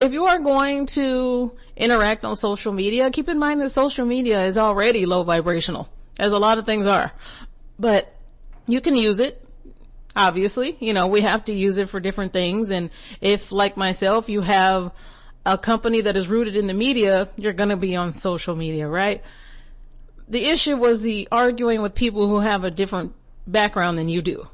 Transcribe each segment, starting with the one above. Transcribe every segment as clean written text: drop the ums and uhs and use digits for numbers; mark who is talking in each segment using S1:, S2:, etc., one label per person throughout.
S1: if you are going to interact on social media, keep in mind that social media is already low vibrational, as a lot of things are. But you can use it. Obviously, we have to use it for different things. And if, like myself, you have a company that is rooted in the media, you're going to be on social media, right? The issue was the arguing with people who have a different background than you do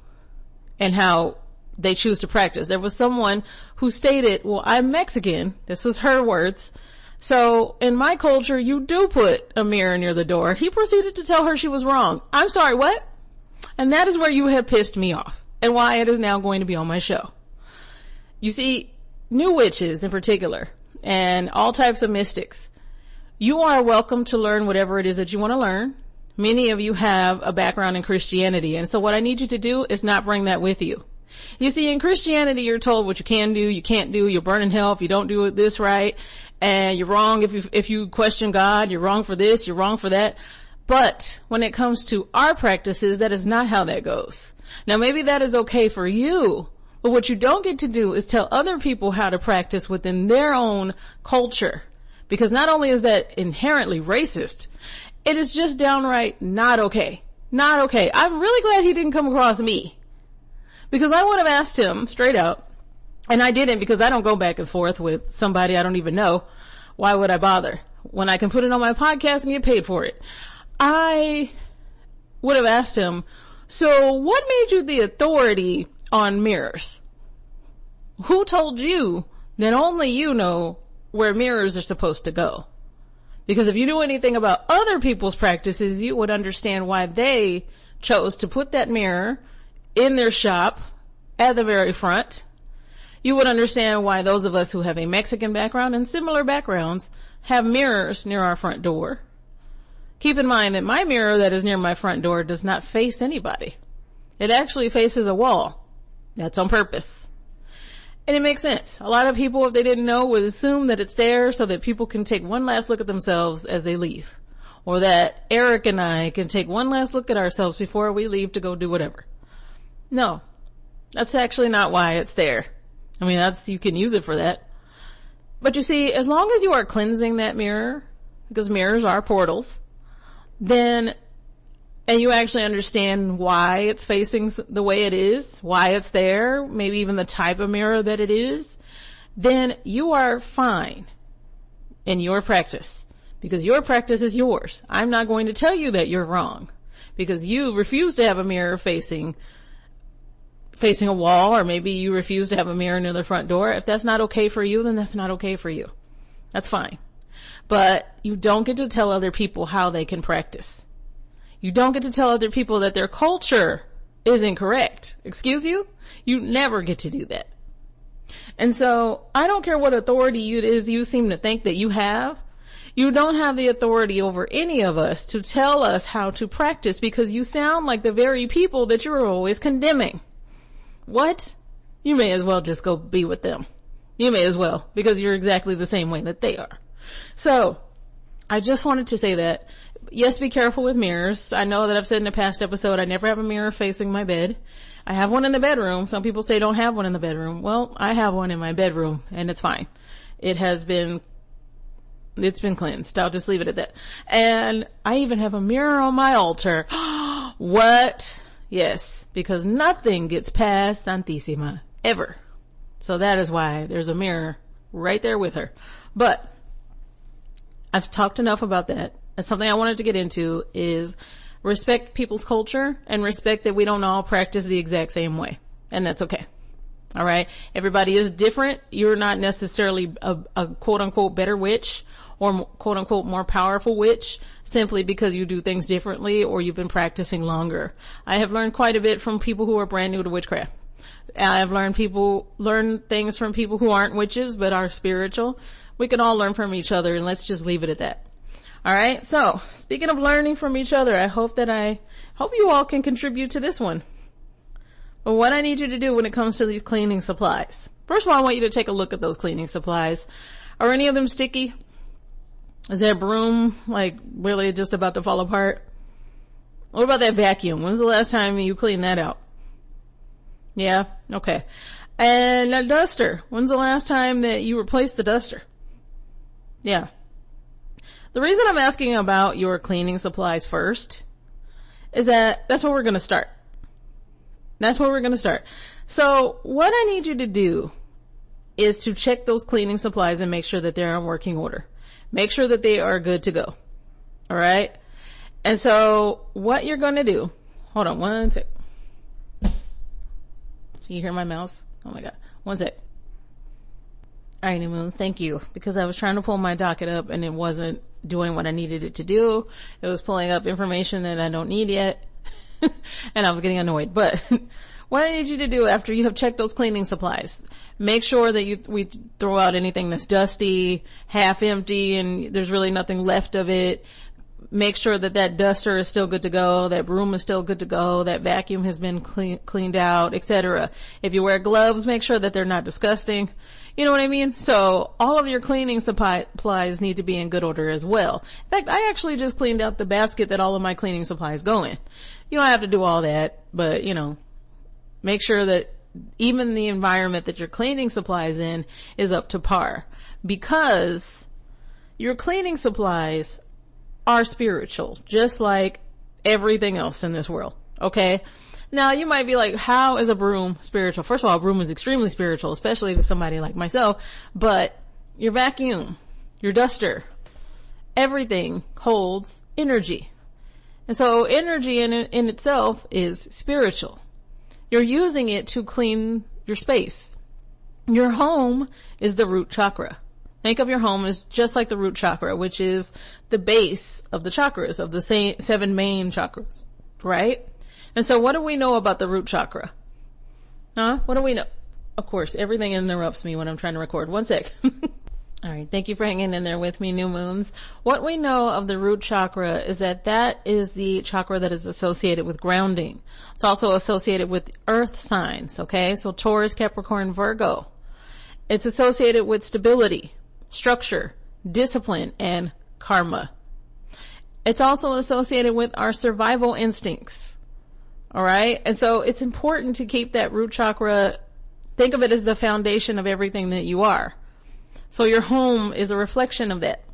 S1: and how they choose to practice. There was someone who stated, well, I'm Mexican. This was her words. So in my culture, you do put a mirror near the door. He proceeded to tell her she was wrong. I'm sorry, what? And that is where you have pissed me off and why it is now going to be on my show. You see, new witches in particular and all types of mystics, you are welcome to learn whatever it is that you want to learn. Many of you have a background in Christianity. And so what I need you to do is not bring that with you. You see, in Christianity, you're told what you can do, you can't do, you're burning hell if you don't do this right, and you're wrong if you question God, you're wrong for this, you're wrong for that. But when it comes to our practices, that is not how that goes. Now, maybe that is okay for you, but what you don't get to do is tell other people how to practice within their own culture. Because not only is that inherently racist, it is just downright not okay. Not okay. I'm really glad he didn't come across me. Because I would have asked him straight out, and I didn't because I don't go back and forth with somebody I don't even know. Why would I bother? When I can put it on my podcast and get paid for it. I would have asked him, so what made you the authority on mirrors? Who told you that only you know where mirrors are supposed to go? Because if you knew anything about other people's practices, you would understand why they chose to put that mirror in their shop at the very front. You would understand why those of us who have a Mexican background and similar backgrounds have mirrors near our front door. Keep in mind that my mirror that is near my front door does not face anybody. It actually faces a wall. That's on purpose. And it makes sense. A lot of people, if they didn't know, would assume that it's there so that people can take one last look at themselves as they leave. Or that Eric and I can take one last look at ourselves before we leave to go do whatever. No, that's actually not why it's there. I mean, you can use it for that. But you see, as long as you are cleansing that mirror, because mirrors are portals, and you actually understand why it's facing the way it is, why it's there, maybe even the type of mirror that it is, then you are fine in your practice. Because your practice is yours. I'm not going to tell you that you're wrong. Because you refuse to have a mirror facing a wall, or maybe you refuse to have a mirror near the front door. If that's not okay for you, then that's not okay for you. That's fine. But you don't get to tell other people how they can practice. You don't get to tell other people that their culture is incorrect. Excuse you? You never get to do that. And so I don't care what authority it is you seem to think that you have. You don't have the authority over any of us to tell us how to practice, because you sound like the very people that you're always condemning. What? You may as well just go be with them. You may as well, because you're exactly the same way that they are. So, I just wanted to say that, yes, be careful with mirrors. I know that I've said in a past episode, I never have a mirror facing my bed. I have one in the bedroom. Some people say don't have one in the bedroom. Well, I have one in my bedroom, and it's fine. It's been cleansed. I'll just leave it at that. And I even have a mirror on my altar. What? Yes, because nothing gets past Santissima, ever. So that is why there's a mirror right there with her. But I've talked enough about that. And something I wanted to get into is respect people's culture and respect that we don't all practice the exact same way. And that's okay. All right? Everybody is different. You're not necessarily a quote-unquote better witch or quote-unquote more powerful witch simply because you do things differently or you've been practicing longer. I have learned quite a bit from people who are brand new to witchcraft. I have learned things from people who aren't witches but are spiritual. We can all learn from each other, and let's just leave it at that. All right? So, speaking of learning from each other, I hope you all can contribute to this one. But what I need you to do when it comes to these cleaning supplies. First of all, I want you to take a look at those cleaning supplies. Are any of them sticky? Is that broom, really just about to fall apart? What about that vacuum? When's the last time you cleaned that out? Yeah? Okay. And a duster. When's the last time that you replaced the duster? Yeah. The reason I'm asking about your cleaning supplies first is that's where we're going to start. That's where we're going to start. So what I need you to do is to check those cleaning supplies and make sure that they're in working order. Make sure that they are good to go. All right. And so what you're going to do, hold on one sec. Can you hear my mouse? Oh my God. One sec. All right, New Moons, thank you. Because I was trying to pull my docket up and it wasn't doing what I needed it to do. It was pulling up information that I don't need yet. And I was getting annoyed. But what I need you to do after you have checked those cleaning supplies, make sure that we throw out anything that's dusty, half empty, and there's really nothing left of it. Make sure that duster is still good to go, that broom is still good to go, that vacuum has been cleaned out, etc. If you wear gloves, make sure that they're not disgusting. You know what I mean? So all of your cleaning supplies need to be in good order as well. In fact, I actually just cleaned out the basket that all of my cleaning supplies go in. You don't have to do all that, but make sure that even the environment that your cleaning supplies in is up to par, because your cleaning supplies are spiritual, just like everything else in this world. Okay. Now you might be like, how is a broom spiritual? First of all, a broom is extremely spiritual, especially to somebody like myself, but your vacuum, your duster, everything holds energy. And so energy in itself is spiritual. You're using it to clean your space. Your home is the root chakra. Think of your home as just like the root chakra, which is the base of the chakras, of the 7 main chakras, right? And so what do we know about the root chakra? What do we know? Of course, everything interrupts me when I'm trying to record. One sec. All right. Thank you for hanging in there with me, New Moons. What we know of the root chakra is that is the chakra that is associated with grounding. It's also associated with earth signs. Okay. So Taurus, Capricorn, Virgo. It's associated with stability, structure, discipline, and karma. It's also associated with our survival instincts. All right. And so it's important to keep that root chakra. Think of it as the foundation of everything that you are. So your home is a reflection of that.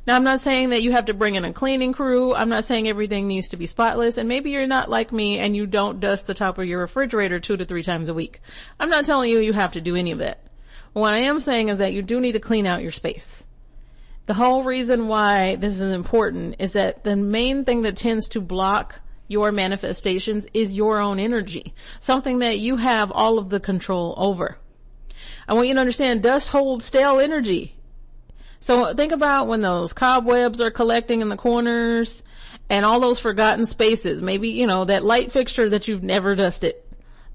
S1: Now, I'm not saying that you have to bring in a cleaning crew. I'm not saying everything needs to be spotless. And maybe you're not like me and you don't dust the top of your refrigerator 2 to 3 times a week. I'm not telling you have to do any of that. What I am saying is that you do need to clean out your space. The whole reason why this is important is that the main thing that tends to block your manifestations is your own energy, something that you have all of the control over. I want you to understand dust holds stale energy. So think about when those cobwebs are collecting in the corners and all those forgotten spaces. Maybe, that light fixture that you've never dusted.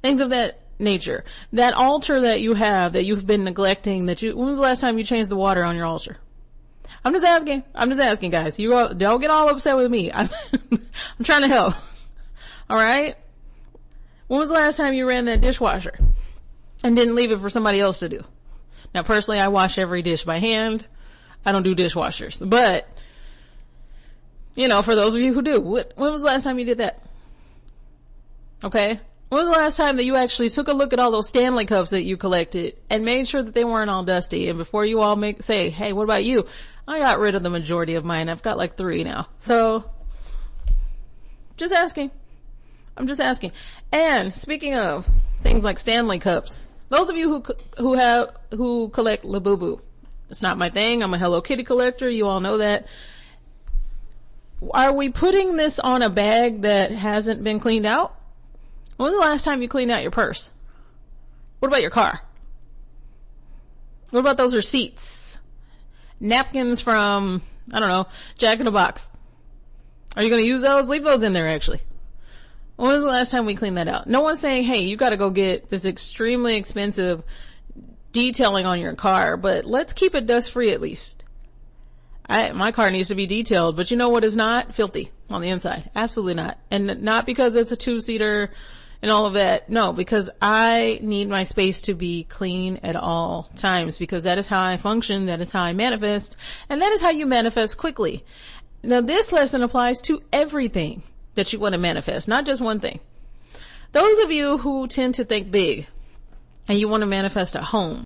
S1: Things of that nature. That altar that you have that you've been neglecting, when was the last time you changed the water on your altar? I'm just asking, guys. You all, don't get all upset with me. I'm trying to help. All right? When was the last time you ran that dishwasher and didn't leave it for somebody else to do? Now, personally, I wash every dish by hand. I don't do dishwashers. But, for those of you who do, when was the last time you did that? Okay? When was the last time that you actually took a look at all those Stanley cups that you collected and made sure that they weren't all dusty? And before you all say, hey, what about you? I got rid of the majority of mine. I've got like 3 now. So, just asking. I'm just asking. And speaking of things like Stanley cups, those of you who collect Labubu, it's not my thing. I'm a Hello Kitty collector. You all know that. Are we putting this on a bag that hasn't been cleaned out? When was the last time you cleaned out your purse? What about your car? What about those receipts? Napkins from, I don't know, Jack in the Box. Are you going to use those? Leave those in there, actually. When was the last time we cleaned that out? No one's saying, hey, you got to go get this extremely expensive detailing on your car, but let's keep it dust free at least. My car needs to be detailed, but you know what is not? Filthy on the inside. Absolutely not. And not because it's a 2-seater and all of that. No, because I need my space to be clean at all times, because that is how I function, that is how I manifest, and that is how you manifest quickly. Now, this lesson applies to everything that you want to manifest, not just one thing. Those of you who tend to think big, and you want to manifest a home.